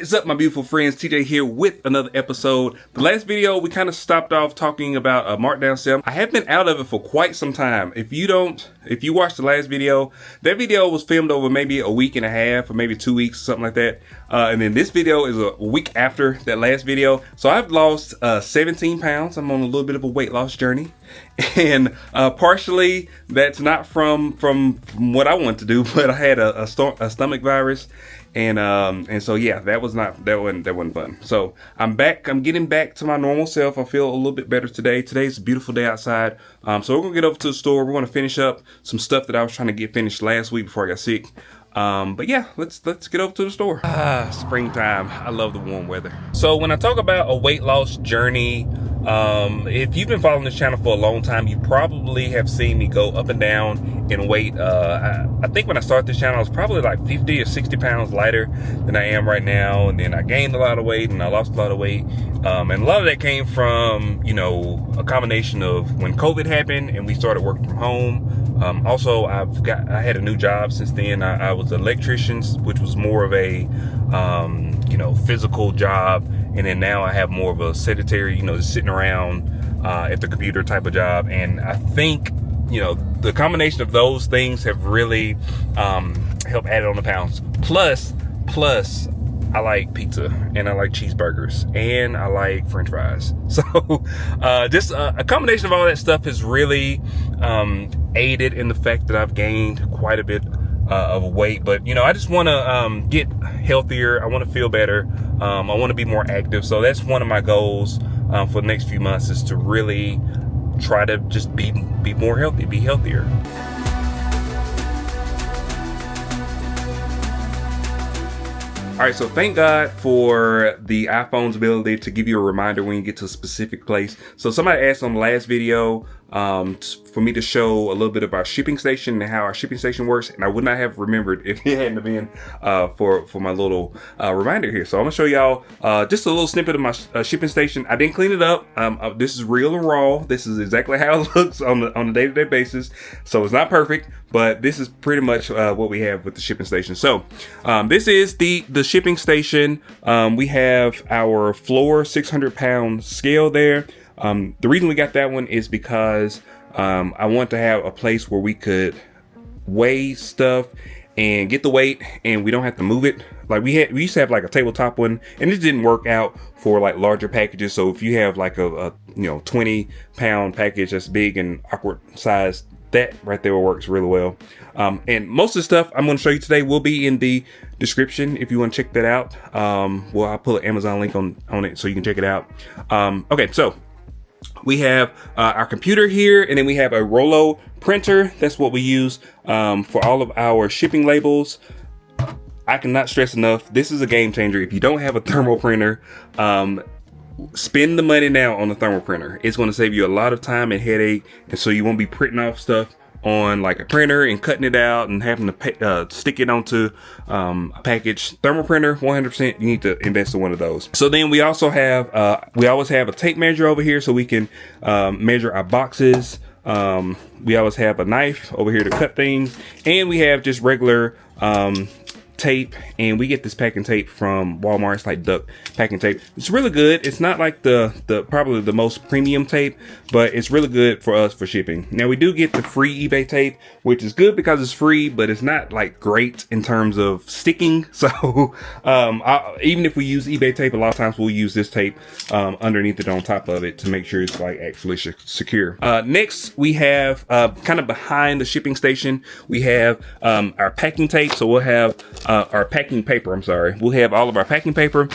is up, my beautiful friends? TJ here with another episode. The last video, we kind of stopped off talking about a markdown sale. I have been out of it for quite some time. If you watched the last video, that video was filmed over maybe a week and a half or maybe 2 weeks, something like that. And then this video is a week after that last video. So I've lost 17 pounds. I'm on a little bit of a weight loss journey. And partially that's not from what I want to do, but I had a stomach virus. And so yeah, that wasn't fun. So I'm back. I'm getting back to my normal self. I feel a little bit better today. Today's a beautiful day outside. So we're gonna get over to the store. We're gonna finish up some stuff that I was trying to get finished last week before I got sick. But yeah, let's get over to the store. Springtime. I love the warm weather. So when I talk about a weight loss journey, if you've been following this channel for a long time, you probably have seen me go up and down in weight. I think when I started this channel, I was probably like 50 or 60 pounds lighter than I am right now. And then I gained a lot of weight and I lost a lot of weight. And a lot of that came from, you know, a combination of when COVID happened and we started working from home. Also, I had a new job since then. I was an electrician, which was more of a, you know, physical job. And then now I have more of a sedentary, you know, just sitting around at the computer type of job. And I think, you know, the combination of those things have really helped add on the pounds. Plus, I like pizza and I like cheeseburgers and I like French fries. So just a combination of all that stuff has really aided in the fact that I've gained quite a bit of weight. But you know, I just want to get healthier. I want to feel better. I want to be more active. So that's one of my goals for the next few months, is to really try to just be more healthy, be healthier. All right, so thank God for the iPhone's ability to give you a reminder when you get to a specific place. So somebody asked on the last video for me to show a little bit of our shipping station and how our shipping station works, and I would not have remembered if it hadn't been for my little reminder here. So I'm gonna show y'all just a little snippet of my shipping station. I didn't clean it up. This is real and raw. This is exactly how it looks on a day-to-day basis. So it's not perfect, but this is pretty much what we have with the shipping station. So this is the shipping station. We have our floor 600-pound scale there. The reason we got that one is because I want to have a place where we could weigh stuff and get the weight and we don't have to move it. Like we used to have like a tabletop one, and it didn't work out for like larger packages. So if you have like a you know 20-pound package that's big and awkward size, that right there works really well. And most of the stuff I'm going to show you today will be in the description if you want to check that out. Well, I'll put an Amazon link on it so you can check it out. Okay, so we have our computer here, and then we have a Rollo printer. That's what we use for all of our shipping labels. I cannot stress enough, this is a game changer. If you don't have a thermal printer, spend the money now on the thermal printer. It's going to save you a lot of time and headache, and so you won't be printing off stuff on like a printer and cutting it out and having to stick it onto a package. Thermal printer, 100%, you need to invest in one of those. So then we also have we always have a tape measure over here so we can measure our boxes. We always have a knife over here to cut things, and we have just regular tape, and we get this packing tape from Walmart. It's like duck packing tape. It's really good. It's not like the probably the most premium tape, but it's really good for us for shipping. Now we do get the free eBay tape, which is good because it's free, but it's not like great in terms of sticking. So even if we use eBay tape, a lot of times we'll use this tape underneath it on top of it to make sure it's like actually secure. Next we have kind of behind the shipping station, we have our packing tape. So we'll have our packing paper, we'll have all of our packing paper.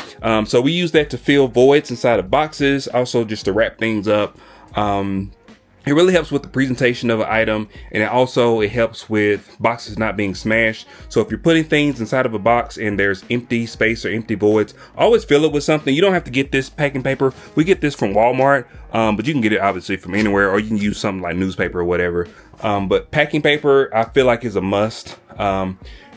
So we use that to fill voids inside of boxes, also just to wrap things up. It really helps with the presentation of an item, and it helps with boxes not being smashed. So if you're putting things inside of a box and there's empty space or empty voids, always fill it with something. You don't have to get this packing paper. We get this from Walmart, but you can get it obviously from anywhere, or you can use something like newspaper or whatever. But packing paper, I feel like, is a must.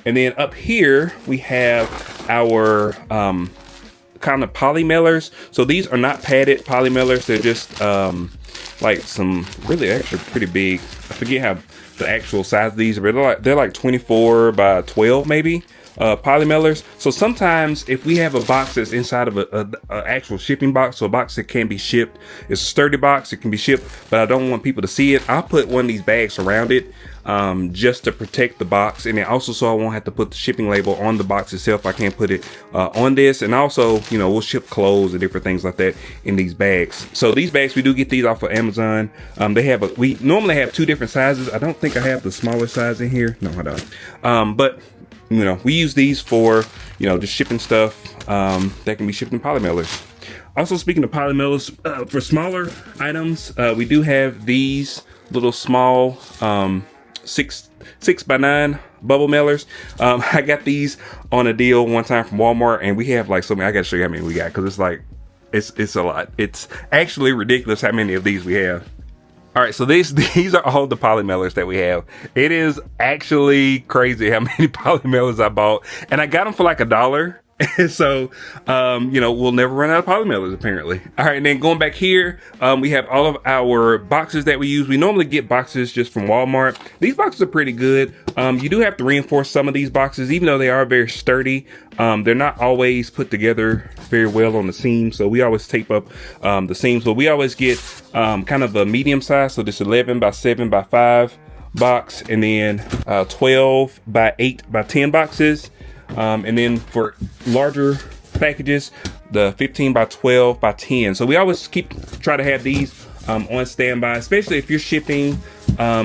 And then up here we have our kind of poly mailers. So these are not padded poly mailers. They're just like some really actually pretty big. I forget how the actual size of these, but they're like 24 by 12 maybe. poly mailers. So sometimes if we have a box that's inside of a actual shipping box, so a box that can be shipped, it's a sturdy box, it can be shipped, but I don't want people to see it, I'll put one of these bags around it just to protect the box, and then also so I won't have to put the shipping label on the box itself. I can't put it on this. And also, you know, we'll ship clothes and different things like that in these bags. So these bags, we do get these off of Amazon. We normally have 2 different sizes. I don't think I have the smaller size in here. No, I don't. But you know, we use these for, you know, just shipping stuff that can be shipped in poly mailers. Also, speaking of poly mailers, for smaller items, we do have these little small 6x9 bubble mailers. I got these on a deal one time from Walmart, and we have like so many. I gotta show you how many we got, because it's like it's a lot. It's actually ridiculous how many of these we have. All right, so these are all the poly mailers that we have. It is actually crazy how many poly mailers I bought, and I got them for like $1. So, you know, we'll never run out of poly mailers apparently. All right, and then going back here, we have all of our boxes that we use. We normally get boxes just from Walmart. These boxes are pretty good. You do have to reinforce some of these boxes, even though they are very sturdy. They're not always put together very well on the seams, so we always tape up the seams. But we always get kind of a medium size, so this 11 by 7 by 5 box, and then 12 by 8 by 10 boxes. And then for larger packages, the 15 by 12 by 10. So we always try to have these on standby, especially if you're shipping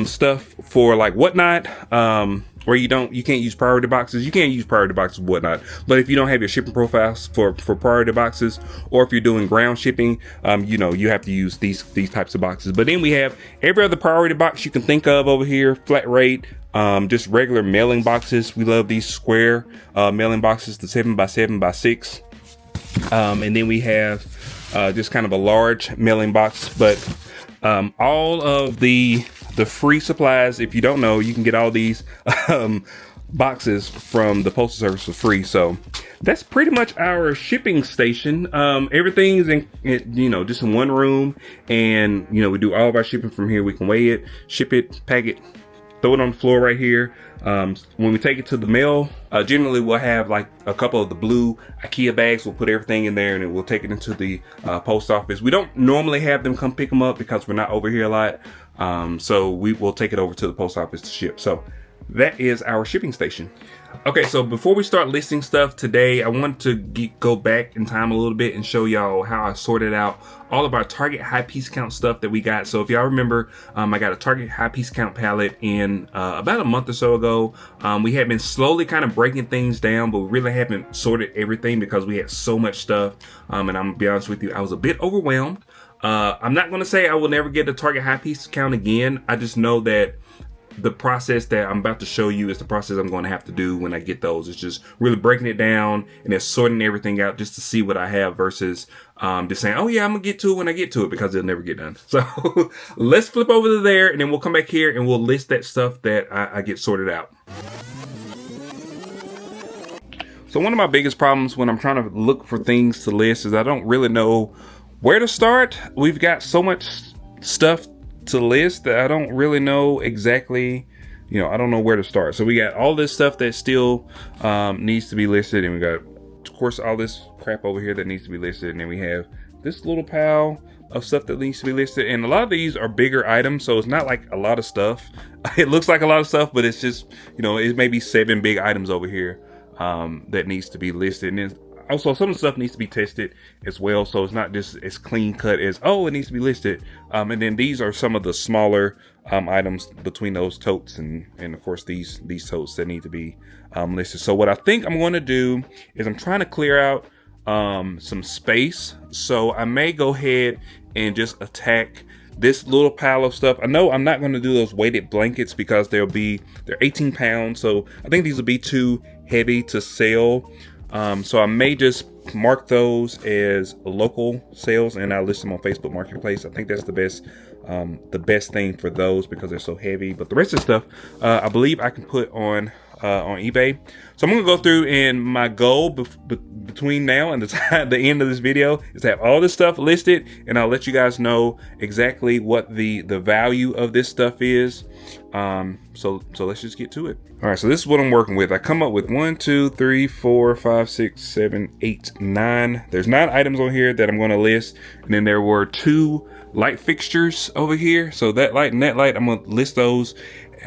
stuff for like Whatnot, where you can't use priority boxes. You can't use priority boxes with Whatnot, but if you don't have your shipping profiles for priority boxes, or if you're doing ground shipping, you know, you have to use these types of boxes. But then we have every other priority box you can think of over here, flat rate. Just regular mailing boxes. We love these square mailing boxes, the 7 by 7 by 6. And then we have just kind of a large mailing box. But all of the free supplies, if you don't know, you can get all these boxes from the Postal Service for free. So that's pretty much our shipping station. Everything is in, you know, just in one room, and you know, we do all of our shipping from here. We can weigh it, ship it, pack it, throw it on the floor right here. When we take it to the mail, generally we'll have like a couple of the blue IKEA bags. We'll put everything in there, and then we'll take it into the post office. We don't normally have them come pick them up because we're not over here a lot. So we will take it over to the post office to ship. So that is our shipping station. Okay, so before we start listing stuff today, I want to go back in time a little bit and show y'all how I sorted out all of our Target high piece count stuff that we got. So if y'all remember, I got a Target high piece count pallet in about a month or so ago. We have been slowly kind of breaking things down, but we really haven't sorted everything because we had so much stuff. And I'm gonna be honest with you, I was a bit overwhelmed. I'm not gonna say I will never get a Target high piece count again. I just know that the process that I'm about to show you is the process I'm going to have to do when I get those. It's just really breaking it down and then sorting everything out just to see what I have versus just saying, oh yeah, I'm gonna get to it when I get to it, because it'll never get done. So let's flip over to there, and then we'll come back here and we'll list that stuff that I get sorted out. So one of my biggest problems when I'm trying to look for things to list is I don't really know where to start. We've got so much stuff to list that I don't really know exactly, you know, I don't know where to start. So we got all this stuff that still needs to be listed, and we got, of course, all this crap over here that needs to be listed, and then we have this little pile of stuff that needs to be listed. And a lot of these are bigger items, so it's not like a lot of stuff. It looks like a lot of stuff, but it's just, you know, it may be 7 big items over here that needs to be listed. And then also, some of the stuff needs to be tested as well, so it's not just as clean cut as, oh, it needs to be listed. And then these are some of the smaller items between those totes and of course these totes that need to be listed. So what I think I'm going to do is I'm trying to clear out some space. So I may go ahead and just attack this little pile of stuff. I know I'm not going to do those weighted blankets because they're 18 pounds, so I think these will be too heavy to sell. So I may just mark those as local sales, and I'll list them on Facebook Marketplace. I think that's the best thing for those because they're so heavy. But the rest of the stuff, I believe I can put on on eBay. So I'm gonna go through, and my goal between now and the end of this video is to have all this stuff listed, and I'll let you guys know exactly what the value of this stuff is. So let's just get to it. All right, so this is what I'm working with. I come up with 1, 2, 3, 4, 5, 6, 7, 8, 9. There's 9 items on here that I'm going to list, and then there were 2 light fixtures over here. So that light and that light, I'm going to list those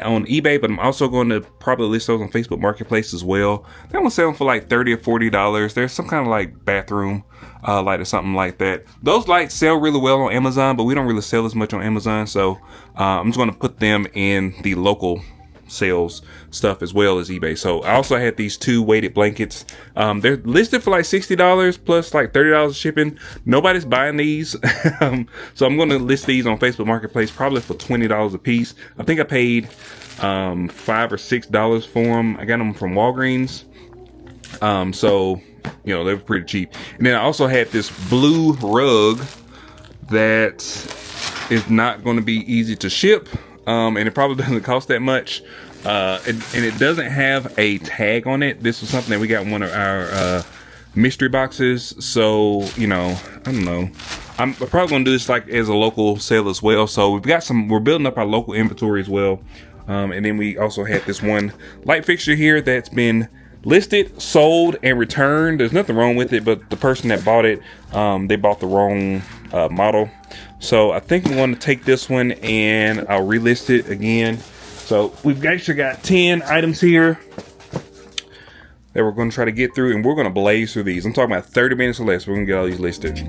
on eBay, but I'm also going to probably list those on Facebook Marketplace as well. I'm going to sell them for like $30 or $40. There's some kind of like bathroom light or something like that. Those lights sell really well on Amazon, but we don't really sell as much on Amazon. So I'm just going to put them in the local sales stuff as well as eBay. So I also had these 2 weighted blankets. They're listed for like $60 plus like $30 shipping. Nobody's buying these. So I'm going to list these on Facebook Marketplace probably for $20 a piece. I think I paid $5 or $6 for them. I got them from Walgreens. So you know, they were pretty cheap. And then I also had this blue rug that is not going to be easy to ship. And it probably doesn't cost that much. And it doesn't have a tag on it. This was something that we got in one of our mystery boxes. So, you know, I don't know. I'm probably gonna do this like as a local sale as well. So we're building up our local inventory as well. And then we also had this one light fixture here that's been listed, sold, and returned. There's nothing wrong with it, but the person that bought it, they bought the wrong model. So I think I'm going to take this one and I'll relist it again. So we've actually got 10 items here that we're going to try to get through, and we're going to blaze through these. I'm talking about 30 minutes or less. We're going to get all these listed.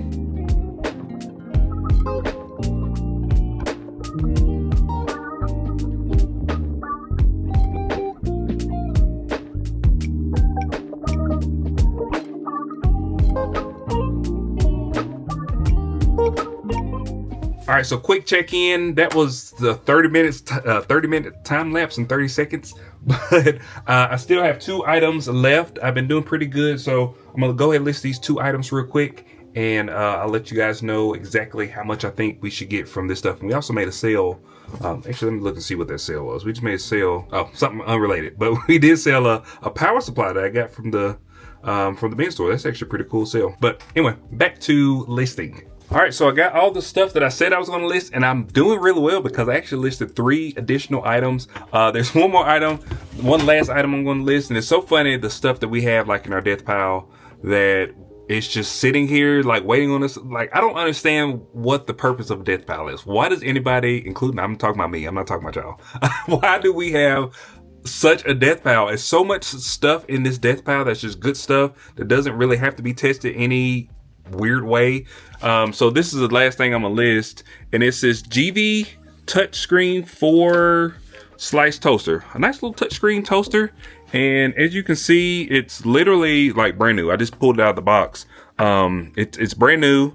All right, so quick check-in. That was the 30-minute time lapse in 30 seconds. But I still have 2 items left. I've been doing pretty good, so I'm gonna go ahead and list these 2 items real quick, and I'll let you guys know exactly how much I think we should get from this stuff. And we also made a sale. Actually, let me look and see what that sale was. We just made a sale. Oh, something unrelated, but we did sell a power supply that I got from the bin store. That's actually a pretty cool sale. But anyway, back to listing. All right, so I got all the stuff that I said I was going to list, and I'm doing really well because I actually listed 3 additional items. There's one more item, one last item I'm going to list, and it's so funny, the stuff that we have like in our death pile that it's just sitting here like waiting on us. Like, I don't understand what the purpose of a death pile is. Why does anybody, including, I'm talking about me, I'm not talking about y'all. Why do we have such a death pile? It's so much stuff in this death pile that's just good stuff that doesn't really have to be tested any weird way. So this is the last thing I'm gonna list, and it's this GV touchscreen 4 slice toaster. A nice little touchscreen toaster, and as you can see, it's literally like brand new. I just pulled it out of the box. It's brand new,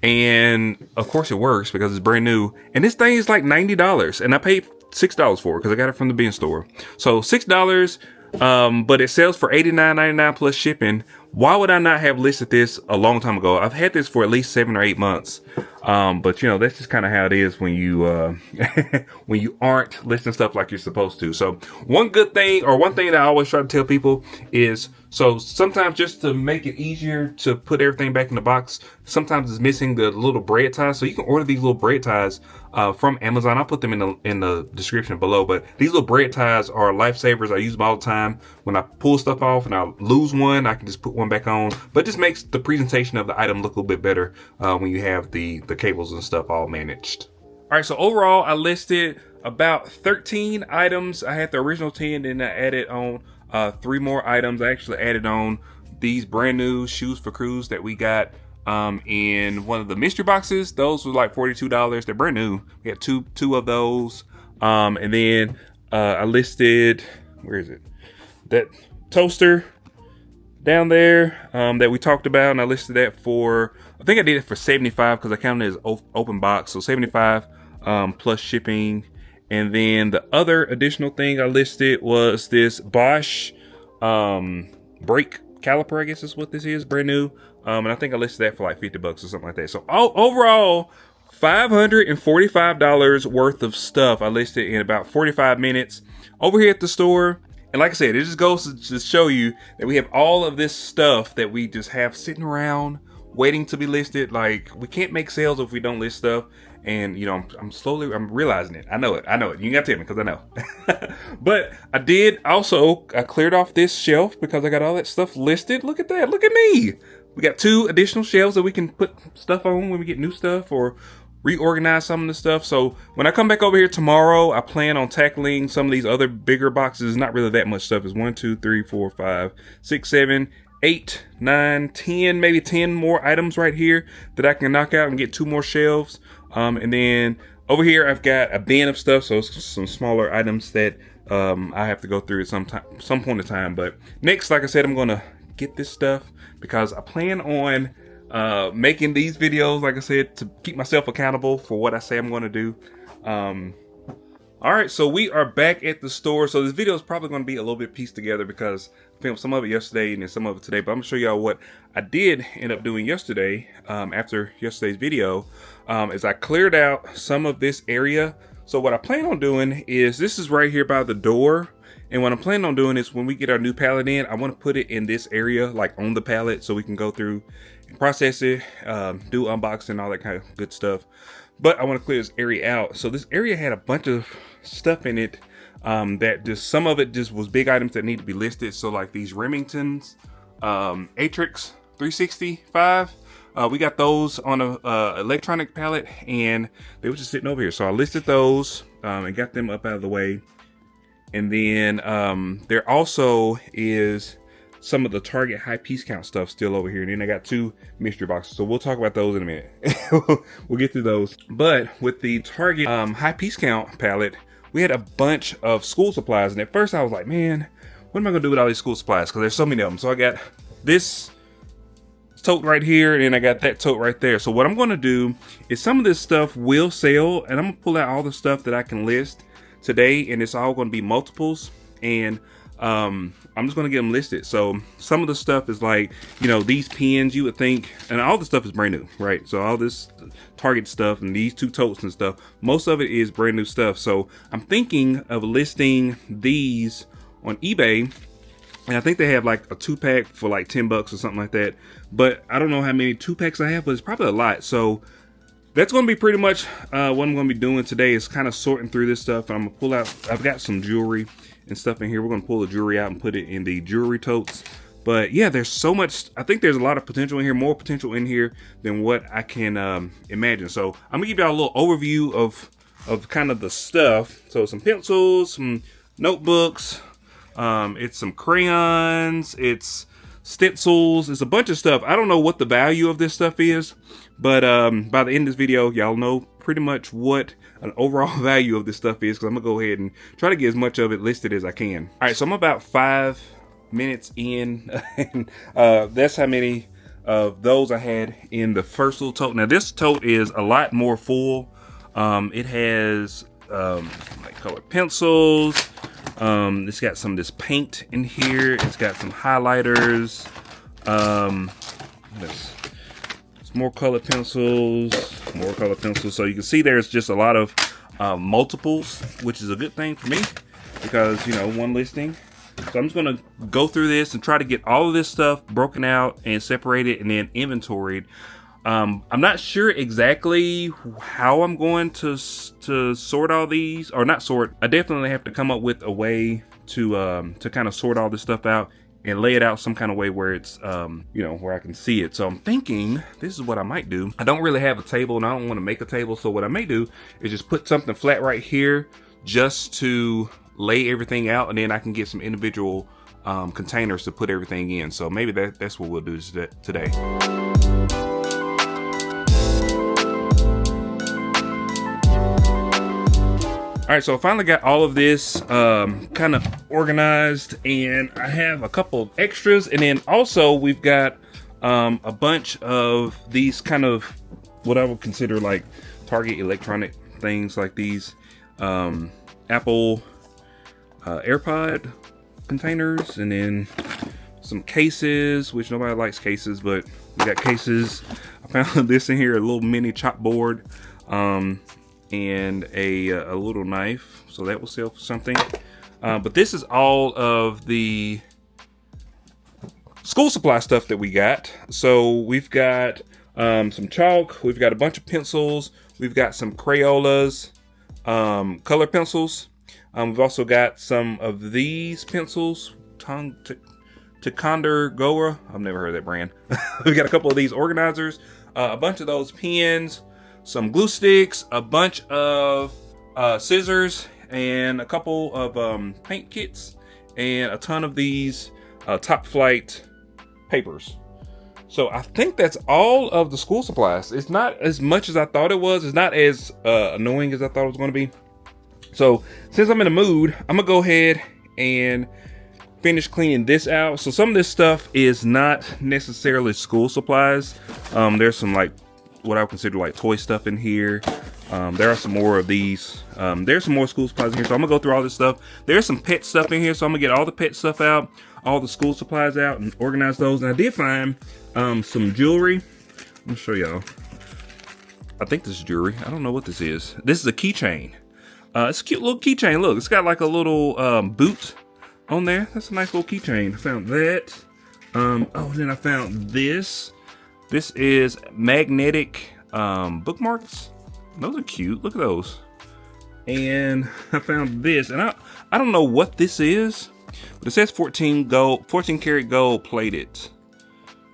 and of course it works because it's brand new. And this thing is like $90, and I paid $6 for it because I got it from the bin store. So $6. But it sells for $89.99 plus shipping. Why would I not have listed this a long time ago? I've had this for at least 7 or 8 months. But you know, that's just kind of how it is when you, when you aren't listing stuff like you're supposed to. So one good thing, or one thing that I always try to tell people is, so sometimes just to make it easier to put everything back in the box, sometimes it's missing the little bread ties. So you can order these little bread ties from Amazon. I'll put them in the description below. But these little bread ties are lifesavers. I use them all the time. When I pull stuff off and I lose one, I can just put one back on. But it just makes the presentation of the item look a little bit better when you have the cables and stuff all managed. All right, so overall, I listed about 13 items. I had the original 10, then I added on 3 more items. I actually added on these brand new shoes for crews that we got in one of the mystery boxes. Those were like $42. They're brand new. We had two of those. And then I listed, where is it? That toaster down there that we talked about, and I listed that for, I think I did it for $75 because I counted it as open box, so $75 plus shipping. And then the other additional thing I listed was this Bosch brake caliper, I guess is what this is, brand new. And I think I listed that for like $50 or something like that. So overall, $545 worth of stuff I listed in about 45 minutes over here at the store. And And like I said, it just goes to just show you that we have all of this stuff that we just have sitting around waiting to be listed. Like, we can't make sales if we don't list stuff. And, you know, I'm realizing it. I know it. You gotta tell me, because I know. But I cleared off this shelf because I got all that stuff listed. Look at that. Look at me. We got 2 additional shelves that we can put stuff on when we get new stuff or reorganize some of the stuff. So when I come back over here tomorrow, I plan on tackling some of these other bigger boxes. Not really that much stuff. It's 1, 2, 3, 4, 5, 6, 7, 8, 9, 10, maybe 10 more items right here that I can knock out and get 2 more shelves. And then over here, I've got a bin of stuff. So some smaller items that I have to go through at some point in time. But next, like I said, I'm going to get this stuff because I plan on making these videos, like I said, to keep myself accountable for what I say I'm going to do. All right, so we are back at the store. So this video is probably going to be a little bit pieced together because I filmed some of it yesterday and then some of it today. But I'm going to show y'all what I did end up doing yesterday after yesterday's video. Is I cleared out some of this area. So what I plan on doing is, this is right here by the door. And what I'm planning on doing is when we get our new pallet in, I want to put it in this area, like on the pallet, so we can go through and process it, do unboxing, all that kind of good stuff. But I want to clear this area out. So this area had a bunch of stuff in it that just, some of it just was big items that need to be listed. So like these Remingtons, Atrix 365, we got those on a electronic pallet and they were just sitting over here. So I listed those and got them up out of the way. And then there also is some of the Target high piece count stuff still over here. And then I got 2 mystery boxes. So we'll talk about those in a minute. We'll get through those. But with the Target high piece count pallet, we had a bunch of school supplies. And at first I was like, man, what am I gonna do with all these school supplies? Because there's so many of them. So I got this tote right here, and then I got that tote right there. So what I'm gonna do is, some of this stuff will sell, and I'm gonna pull out all the stuff that I can list today, and it's all gonna be multiples. And I'm just gonna get them listed. So some of the stuff is like, you know, these pens, you would think, and all the stuff is brand new, right? So all this Target stuff and these 2 totes and stuff, most of it is brand new stuff. So I'm thinking of listing these on eBay, and I think they have like a 2-pack for like $10 or something like that. But I don't know how many 2-packs I have, but it's probably a lot. So that's going to be pretty much what I'm going to be doing today, is kind of sorting through this stuff. I'm going to pull out, I've got some jewelry and stuff in here. We're going to pull the jewelry out and put it in the jewelry totes. But yeah, there's so much. I think there's a lot of potential in here, more potential in here than what I can imagine. So I'm gonna give y'all a little overview of kind of the stuff. So some pencils, some notebooks, it's some crayons, it's stencils, it's a bunch of stuff. I don't know what the value of this stuff is, but by the end of this video, y'all know pretty much what an overall value of this stuff is, because I'm gonna go ahead and try to get as much of it listed as I can. All right, so I'm about 5 minutes in, and that's how many of those I had in the first little tote. Now this tote is a lot more full. It has like colored pencils. It's got some of this paint in here. It's got some highlighters. It's more colored pencils, more colored pencils. So you can see there's just a lot of multiples, which is a good thing for me, because, you know, one listing. So I'm just gonna go through this and try to get all of this stuff broken out and separated and then inventoried. I'm not sure exactly how I'm going to sort all these, or not sort. I definitely have to come up with a way to kind of sort all this stuff out and lay it out some kind of way where it's, you know, where I can see it. So I'm thinking this is what I might do. I don't really have a table, and I don't want to make a table. So what I may do is just put something flat right here just to lay everything out, and then I can get some individual containers to put everything in. So maybe that's what we'll do today. All right, so I finally got all of this kind of organized, and I have a couple extras, and then also we've got a bunch of these kind of what I would consider like Target electronic things, like these Apple AirPod containers, and then some cases, which nobody likes cases, but we got cases. I found this in here, a little mini chopboard, and a little knife, so that will sell for something. But this is all of the school supply stuff that we got. So we've got some chalk, we've got a bunch of pencils, we've got some Crayolas, color pencils. We've also got some of these pencils, Takandar Gora. I've never heard of that brand. We've got a couple of these organizers, a bunch of those pens, some glue sticks, a bunch of scissors, and a couple of paint kits, and a ton of these top flight papers. So I think that's all of the school supplies. It's not as much as I thought it was. It's not as annoying as I thought it was going to be. So since I'm in the mood, I'm gonna go ahead and finish cleaning this out. So some of this stuff is not necessarily school supplies. There's some like what I would consider like toy stuff in here. There are some more of these. There's some more school supplies in here. So I'm gonna go through all this stuff. There's some pet stuff in here. So I'm gonna get all the pet stuff out, all the school supplies out, and organize those. And I did find some jewelry. Let me show y'all. I think this is jewelry. I don't know what this is. This is a keychain. It's a cute little keychain. Look, it's got like a little boot on there. That's a nice little keychain. I found that. Oh, and then I found this. This is magnetic bookmarks. Those are cute. Look at those. And I found this, and I don't know what this is, but it says 14 karat gold plated.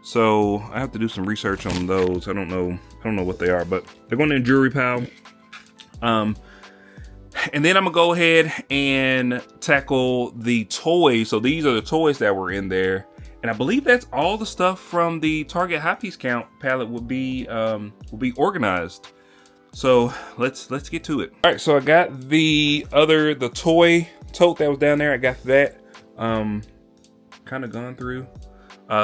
So I have to do some research on those. I don't know what they are, but they're going in the jewelry pile. And then I'm gonna go ahead and tackle the toys. So these are the toys that were in there, and I believe that's all the stuff from the Target HPC count palette will be organized. So let's get to it. All right, so I got the toy tote that was down there. I got that kind of gone through.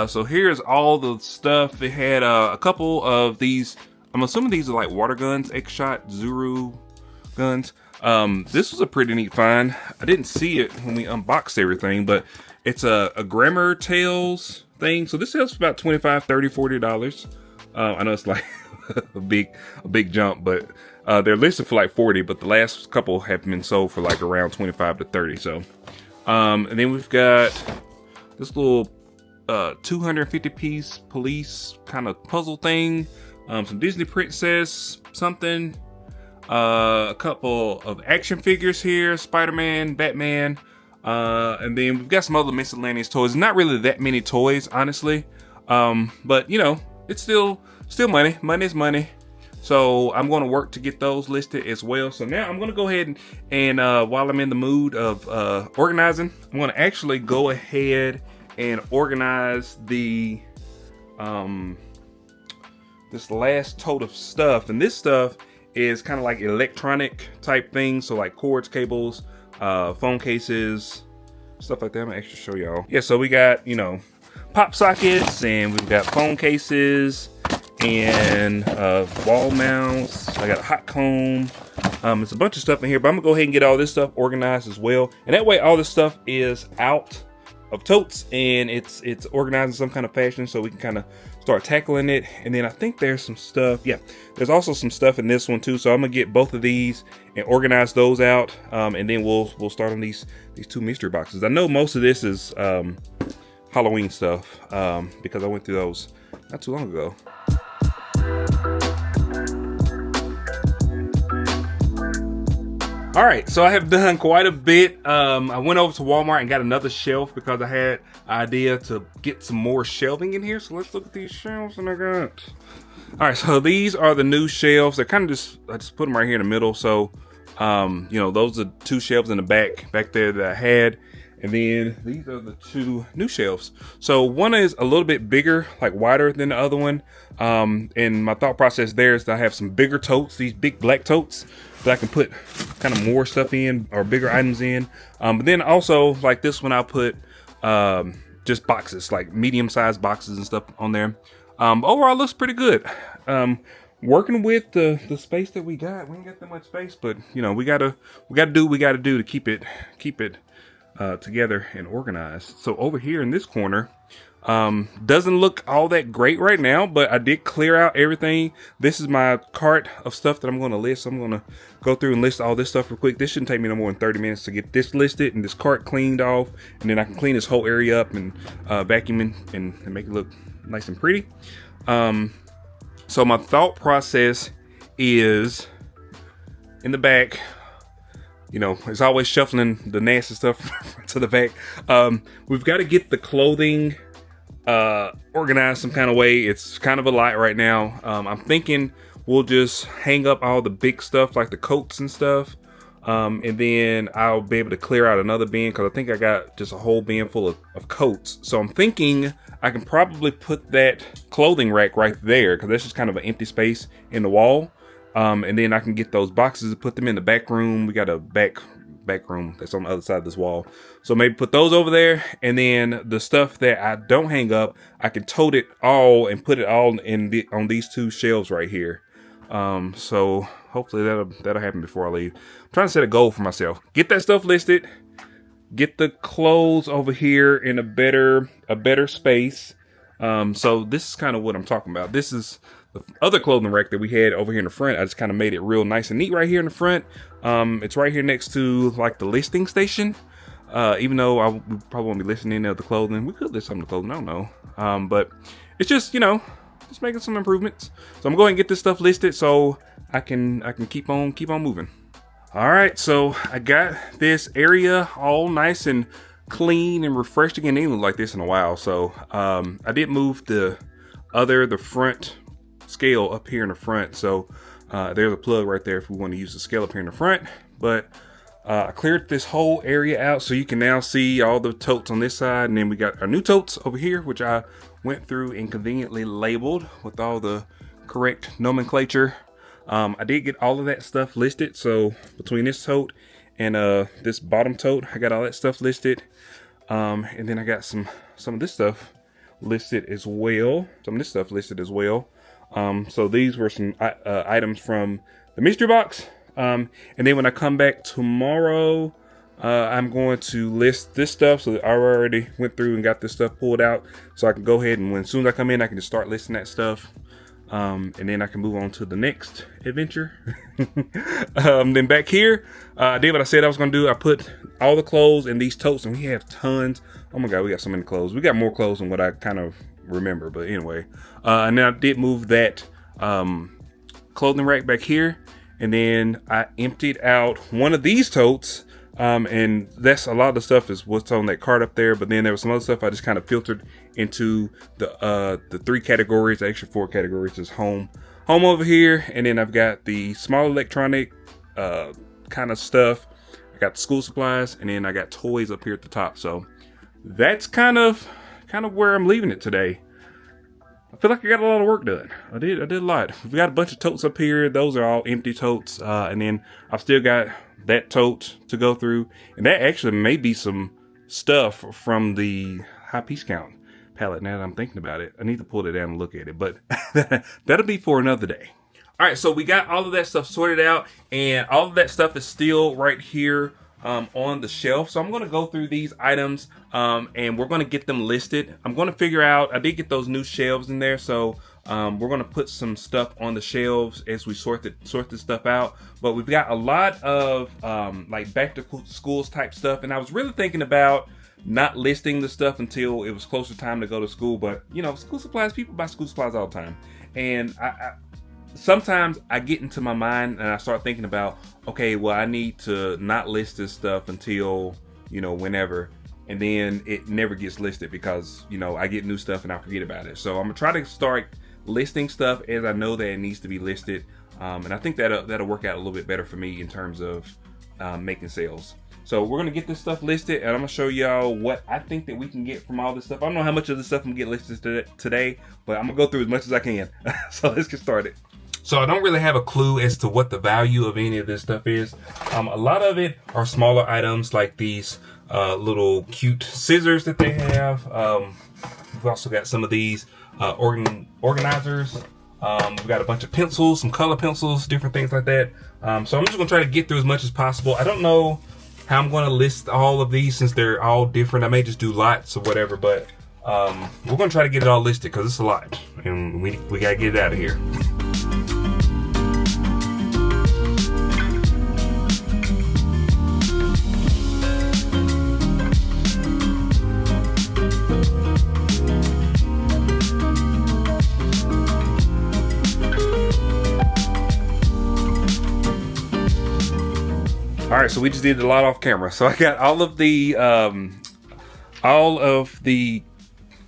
So here's all the stuff. It had a couple of these. I'm assuming these are like water guns, X-Shot Zuru guns. This was a pretty neat find. I didn't see it when we unboxed everything, but it's a Grammar Tales thing. So this sells for about $25, $30, $40. I know it's like a big jump, but they're listed for like 40, but the last couple have been sold for like around 25 to 30. So, and then we've got this little 250 piece police kind of puzzle thing, some Disney princess something. A couple of action figures here, Spider-Man, Batman, and then we've got some other miscellaneous toys. Not really that many toys, honestly, but you know, it's still money. Money is money. So I'm going to work to get those listed as well. So now I'm going to go ahead and while I'm in the mood of organizing, I'm going to actually go ahead and organize the this last tote of stuff. And this stuff is kind of like electronic type things, so like cords, cables, phone cases, stuff like that. I'm gonna actually show y'all. Yeah, so we got, you know, pop sockets, and we've got phone cases, and wall mounts. I got a hot comb. There's a bunch of stuff in here, but I'm gonna go ahead and get all this stuff organized as well, and that way all this stuff is out of totes and it's organized in some kind of fashion, so we can kind of start tackling it. And then I think there's some stuff, yeah, there's also some stuff in this one too, so I'm gonna get both of these and organize those out, and then we'll start on these two mystery boxes. I know most of this is Halloween stuff, because I went through those not too long ago. All right, so I have done quite a bit. I went over to Walmart and got another shelf because I had an idea to get some more shelving in here. So let's look at these shelves that I got. All right, so these are the new shelves. They're kind of I just put them right here in the middle. So, you know, those are two shelves in the back there that I had. And then these are the two new shelves. So one is a little bit bigger, like wider than the other one. And my thought process there is that I have some bigger totes, these big black totes, that I can put kind of more stuff in or bigger items in. But then also like this one, I'll put just boxes, like medium-sized boxes and stuff on there. Overall, it looks pretty good. Working with the space that we got, we ain't got that much space, but you know, we gotta do what we gotta do to keep it together and organized. So over here in this corner, Doesn't look all that great right now, but I did clear out everything. This is my cart of stuff that I'm going to list. I'm going to go through and list all this stuff real quick. This shouldn't take me no more than 30 minutes to get this listed and this cart cleaned off, and then I can clean this whole area up and vacuum and make it look nice and pretty. So my thought process is, in the back, you know, it's always shuffling the nasty stuff to the back. We've got to get the clothing organized some kind of way. It's kind of a lot right now. I'm thinking we'll just hang up all the big stuff like the coats and stuff. And then I'll be able to clear out another bin, because I think I got just a whole bin full of coats. So I'm thinking I can probably put that clothing rack right there, because that's just kind of an empty space in the wall. And then I can get those boxes and put them in the back room. We got a back room that's on the other side of this wall. So maybe put those over there. And then the stuff that I don't hang up, I can tote it all and put it all on these two shelves right here. So hopefully that'll happen before I leave. I'm trying to set a goal for myself. Get that stuff listed. Get the clothes over here in a better space. So this is kind of what I'm talking about. This is the other clothing rack that we had over here in the front. I just kind of made it real nice and neat right here in the front. It's right here next to like the listing station. Even though we probably won't be listing any of the clothing. We could list some of the clothing, I don't know. But it's just, you know, just making some improvements. So I'm going to get this stuff listed so I can keep on moving. All right, so I got this area all nice and clean and refreshed again. It didn't look like this in a while. So I did move the front scale up here in the front. So there's a plug right there if we want to use the scale up here in the front. But I cleared this whole area out, so you can now see all the totes on this side, and then we got our new totes over here, which I went through and conveniently labeled with all the correct nomenclature. I did get all of that stuff listed, so between this tote and this bottom tote, I got all that stuff listed. And then I got some of this stuff listed as well. So these were some items from the mystery box. And then when I come back tomorrow, I'm going to list this stuff. So I already went through and got this stuff pulled out, so I can go ahead and as soon as I come in, I can just start listing that stuff. And then I can move on to the next adventure. Then back here, I did what I said I was going to do. I put all the clothes in these totes, and we have tons. Oh my God, we got so many clothes. We got more clothes than what I kind of remember, but anyway. And then I did move that clothing rack back here, and then I emptied out one of these totes. And that's a lot of the stuff is what's on that cart up there. But then there was some other stuff I just kind of filtered into the 3 categories, the extra 4 categories. Is home over here, and then I've got the small electronic kind of stuff. I got the school supplies, and then I got toys up here at the top. So that's kind of where I'm leaving it today. I feel like I got a lot of work done. I did a lot. We've got a bunch of totes up here. Those are all empty totes, and then I've still got that tote to go through, and that actually may be some stuff from the high piece count pallet. Now that I'm thinking about it, I need to pull it down and look at it, but that'll be for another day. All right, so we got all of that stuff sorted out, and all of that stuff is still right here on the shelf. So I'm going to go through these items, and we're going to get them listed. I'm going to figure out, I did get those new shelves in there, so we're going to put some stuff on the shelves as we sort this stuff out. But we've got a lot of like back to schools type stuff, and I was really thinking about not listing the stuff until it was closer time to go to school. But you know, school supplies, people buy school supplies all the time, and I sometimes I get into my mind and I start thinking about, okay, well, I need to not list this stuff until, you know, whenever. And then it never gets listed because, you know, I get new stuff and I forget about it. So I'm gonna try to start listing stuff as I know that it needs to be listed. And I think that'll work out a little bit better for me in terms of making sales. So we're gonna get this stuff listed, and I'm gonna show y'all what I think that we can get from all this stuff. I don't know how much of this stuff I'm gonna get listed today, but I'm gonna go through as much as I can. So let's get started. So I don't really have a clue as to what the value of any of this stuff is. A lot of it are smaller items like these little cute scissors that they have. We've also got some of these organizers. We've got a bunch of pencils, some color pencils, different things like that. So I'm just gonna try to get through as much as possible. I don't know how I'm gonna list all of these since they're all different. I may just do lots or whatever, but We're gonna try to get it all listed because it's a lot, and we gotta get it out of here. All right, so we just did a lot off camera. So I got all of the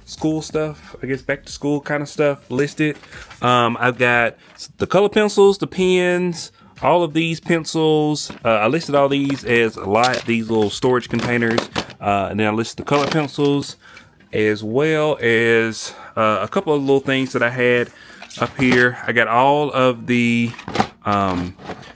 school stuff, I guess back to school kind of stuff listed. I've got the color pencils, the pens, all of these pencils. I listed all these as a lot, these little storage containers. And then I listed the color pencils as well as a couple of little things that I had up here. I got all of the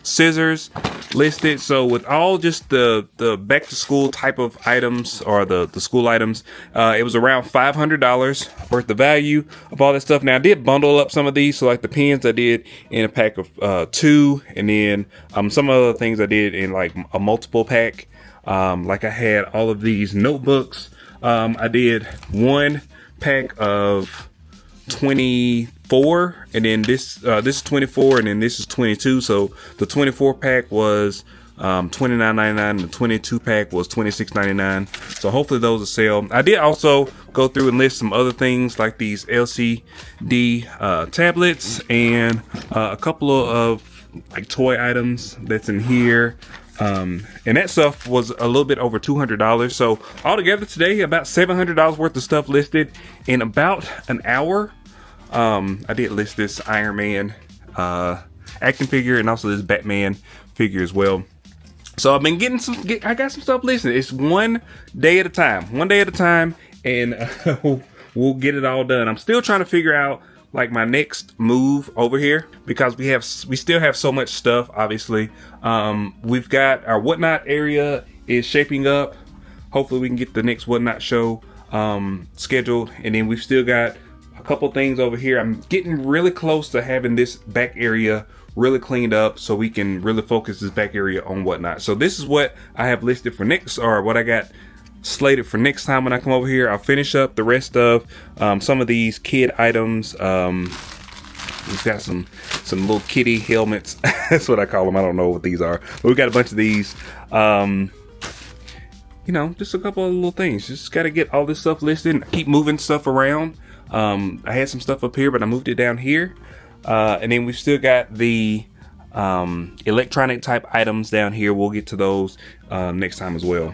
scissors listed. So with all just the back to school type of items, or the school items, it was around $500 worth of value of all that stuff. Now I did bundle up some of these, so like the pens I did in a pack of 2, and then some other things I did in like a multiple pack. Like I had all of these notebooks. I did 1 pack of 24, and then this is 24, and then this is 22. So the 24 pack was $29.99, the 22 pack was $26.99. So hopefully those will sell. I did also go through and list some other things like these LCD tablets, and a couple of like toy items that's in here. And that stuff was a little bit over $200. So altogether today, about $700 worth of stuff listed in about an hour. I did list this Iron Man action figure, and also this Batman figure as well. So I've been getting I got some stuff listed. It's one day at a time, and we'll get it all done. I'm still trying to figure out like my next move over here, because we still have so much stuff. Obviously, we've got our whatnot area is shaping up. Hopefully we can get the next whatnot show scheduled, and then we've still got a couple things over here. I'm getting really close to having this back area really cleaned up, so we can really focus this back area on whatnot. So this is what I have listed for next, or what I got slated for next time when I come over here. I'll finish up the rest of some of these kid items. We've got some little kitty helmets. That's what I call them. I don't know what these are, but we got a bunch of these. You know, just a couple of little things. Just got to get all this stuff listed. I keep moving stuff around. I had some stuff up here, but I moved it down here. And then we've still got the electronic type items down here. We'll get to those next time as well.